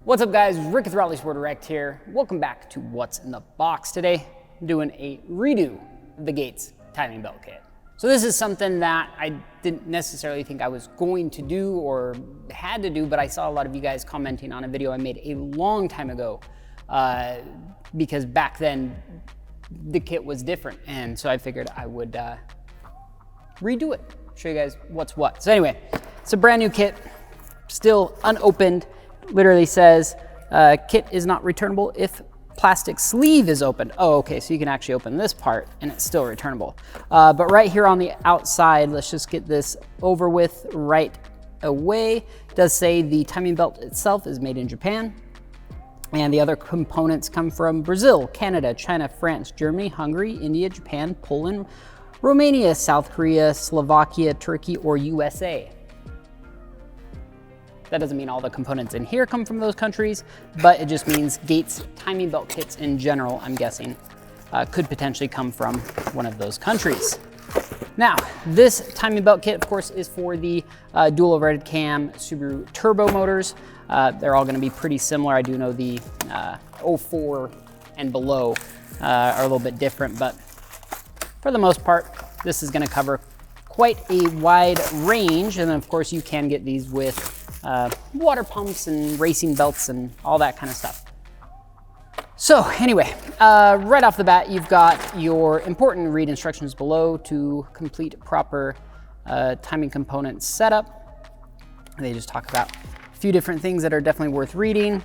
What's up guys, Rick with RallySport Direct here. Welcome back to What's in the Box. Today, I'm doing a redo of the Gates timing belt kit. So this is something that I didn't necessarily think I was going to do or had to do, but I saw a lot of you guys commenting on a video I made a long time ago because back then the kit was different. And so I figured I would redo it, show you guys what's what. So anyway, it's a brand new kit, still unopened. Literally says kit is not returnable if plastic sleeve is opened. Oh, okay, so you can actually open this part and it's still returnable. But right here on the outside, let's just get this over with right away. It does say the timing belt itself is made in Japan, and the other components come from Brazil, Canada, China, France, Germany, Hungary, India, Japan, Poland, Romania, South Korea, Slovakia, Turkey, or USA. That doesn't mean all the components in here come from those countries, but it just means Gates timing belt kits in general, I'm guessing, could potentially come from one of those countries. Now, this timing belt kit, of course, is for the dual overhead cam Subaru turbo motors. They're all gonna be pretty similar. I do know the 04 and below are a little bit different, but for the most part, this is gonna cover quite a wide range. And then of course you can get these with water pumps and racing belts and all that kind of stuff. So anyway, right off the bat, you've got your important read instructions below to complete proper timing component setup. They just talk about a few different things that are definitely worth reading.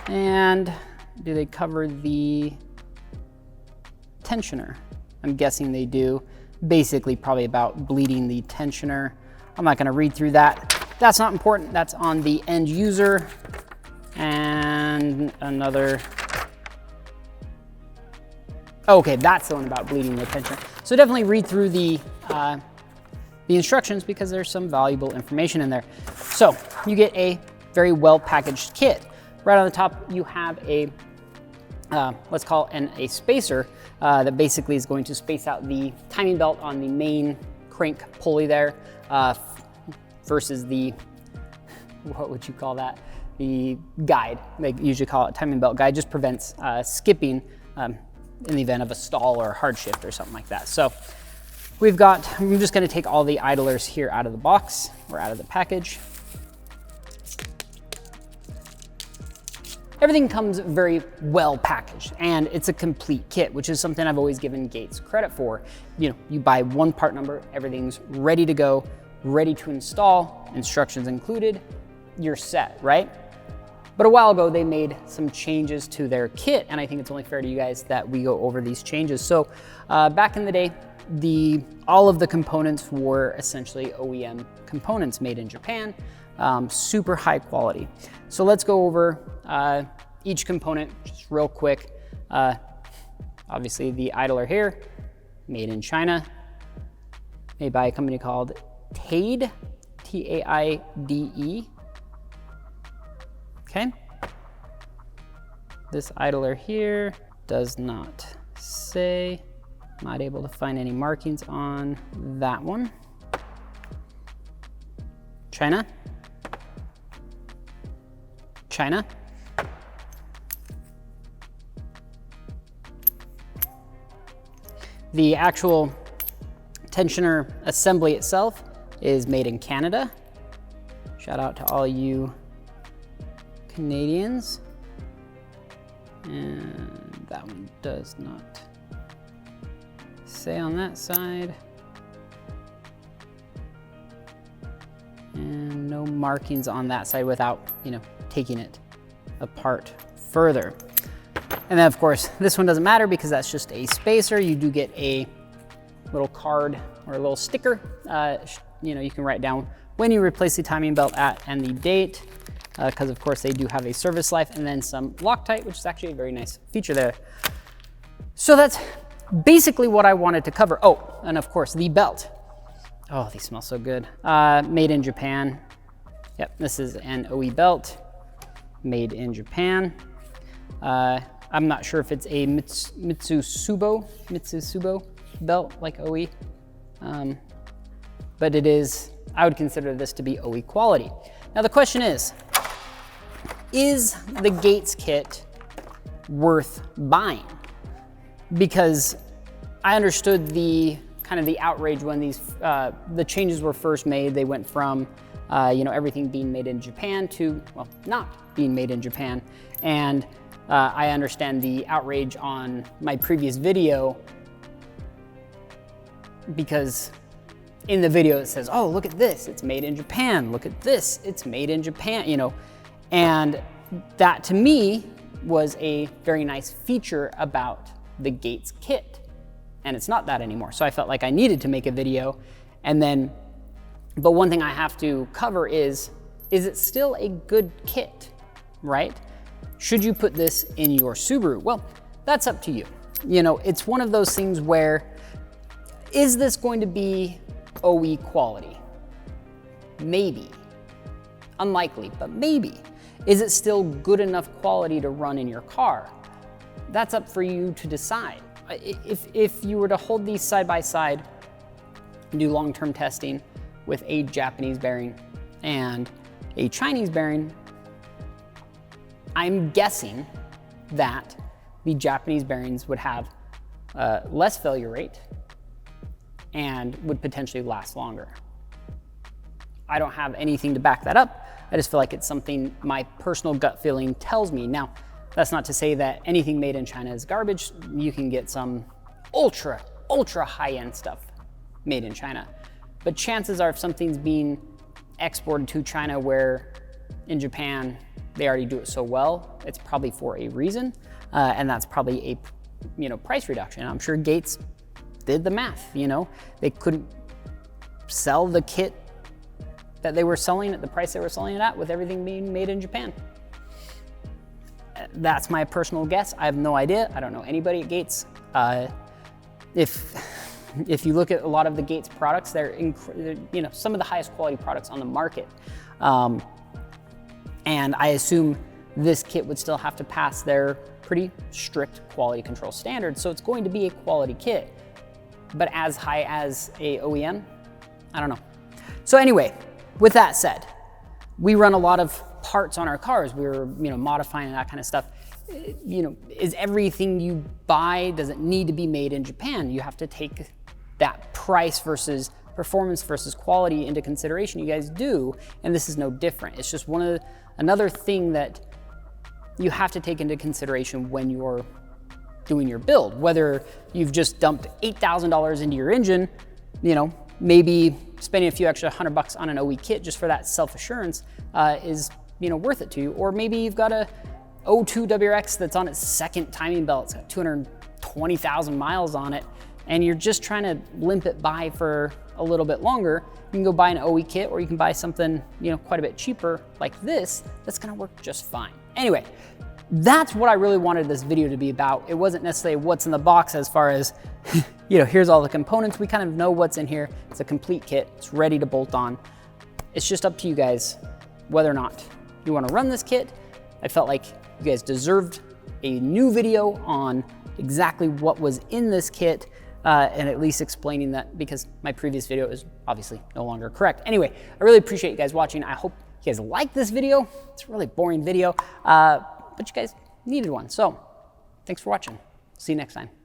And do they cover the tensioner? I'm guessing they do. Basically probably about bleeding the tensioner. I'm not gonna read through that. That's not important, that's on the end user. And another, okay, that's the one about bleeding the tensioner. So definitely read through the instructions because there's some valuable information in there. So you get a very well packaged kit. Right on the top, you have a, let's call it a spacer that basically is going to space out the timing belt on the main crank pulley there versus the, what would you call that? The guide. They usually call it timing belt guide. Just prevents skipping in the event of a stall or a hard shift or something like that. So we've got, I'm just gonna take all the idlers here out of the box or out of the package. Everything comes very well packaged and it's a complete kit, which is something I've always given Gates credit for. You know, you buy one part number, everything's ready to go, ready to install, instructions included, you're set, right? But a while ago, they made some changes to their kit, and I think it's only fair to you guys that we go over these changes. So back in the day, all of the components were essentially OEM components made in Japan, super high quality. So let's go over each component just real quick. Obviously the idler here, made in China, made by a company called Taide, T-A-I-D-E. Okay. This idler here does not say, not able to find any markings on that one. China. China. The actual tensioner assembly itself is made in Canada. Shout out to all you Canadians. And that one does not say on that side. And no markings on that side without, you know, taking it apart further. And then of course, this one doesn't matter because that's just a spacer. You do get a little card or a little sticker. You know, you can write down when you replace the timing belt at and the date, because of course they do have a service life, and then some Loctite, which is actually a very nice feature there. So that's basically what I wanted to cover. Oh, and of course the belt. Oh, they smell so good. Made in Japan. Yep, this is an OE belt, made in Japan. I'm not sure if it's a Mitsusubo belt like OE, but it is, I would consider this to be OE quality. Now the question is, is the Gates kit worth buying? Because I understood the kind of the outrage when these the changes were first made. They went from you know, everything being made in Japan to, well, not being made in Japan. And I understand the outrage on my previous video, because in the video it says, oh, look at this, it's made in Japan. Look at this, it's made in Japan, you know. And that to me was a very nice feature about the Gates kit. And it's not that anymore. So I felt like I needed to make a video. And then, but one thing I have to cover is it still a good kit, right? Should you put this in your Subaru? Well, that's up to you. You know, it's one of those things where, is this going to be OE quality? Maybe. Unlikely, but maybe. Is it still good enough quality to run in your car? That's up for you to decide. If you were to hold these side by side and do long-term testing with a Japanese bearing and a Chinese bearing, I'm guessing that the Japanese bearings would have less failure rate and would potentially last longer. I don't have anything to back that up. I just feel like it's something my personal gut feeling tells me. Now, that's not to say that anything made in China is garbage. You can get some ultra high-end stuff made in China. But chances are if something's being exported to China where in Japan they already do it so well, it's probably for a reason. And that's probably a, you know, price reduction. I'm sure Gates did the math, you know. They couldn't sell the kit that they were selling at the price they were selling it at with everything being made in Japan. That's my personal guess. I have no idea. I don't know anybody at Gates. If you look at a lot of the Gates products, they're you know, some of the highest quality products on the market. And I assume this kit would still have to pass their pretty strict quality control standards. So it's going to be a quality kit, but as high as a OEM, I don't know. So anyway, with that said, we run a lot of parts on our cars. We were, you know, modifying that kind of stuff. You know, is everything you buy, does it need to be made in Japan? You have to take that price versus performance versus quality into consideration. You guys do, and this is no different. It's just another thing that you have to take into consideration when you're doing your build. Whether you've just dumped $8,000 into your engine, you know, maybe spending a few extra $100 on an OE kit just for that self-assurance is, you know, worth it to you. Or maybe you've got a 02 WRX that's on its second timing belt. It's got 220,000 miles on it, and you're just trying to limp it by for a little bit longer. You can go buy an OE kit, or you can buy something, you know, quite a bit cheaper like this that's gonna work just fine. Anyway, that's what I really wanted this video to be about. It wasn't necessarily what's in the box as far as, you know, here's all the components. We kind of know what's in here. It's a complete kit. It's ready to bolt on. It's just up to you guys whether or not you want to run this kit. I felt like you guys deserved a new video on exactly what was in this kit and at least explaining that, because my previous video is obviously no longer correct. Anyway, I really appreciate you guys watching. I hope you guys like this video. It's a really boring video, but you guys needed one. So thanks for watching. See you next time.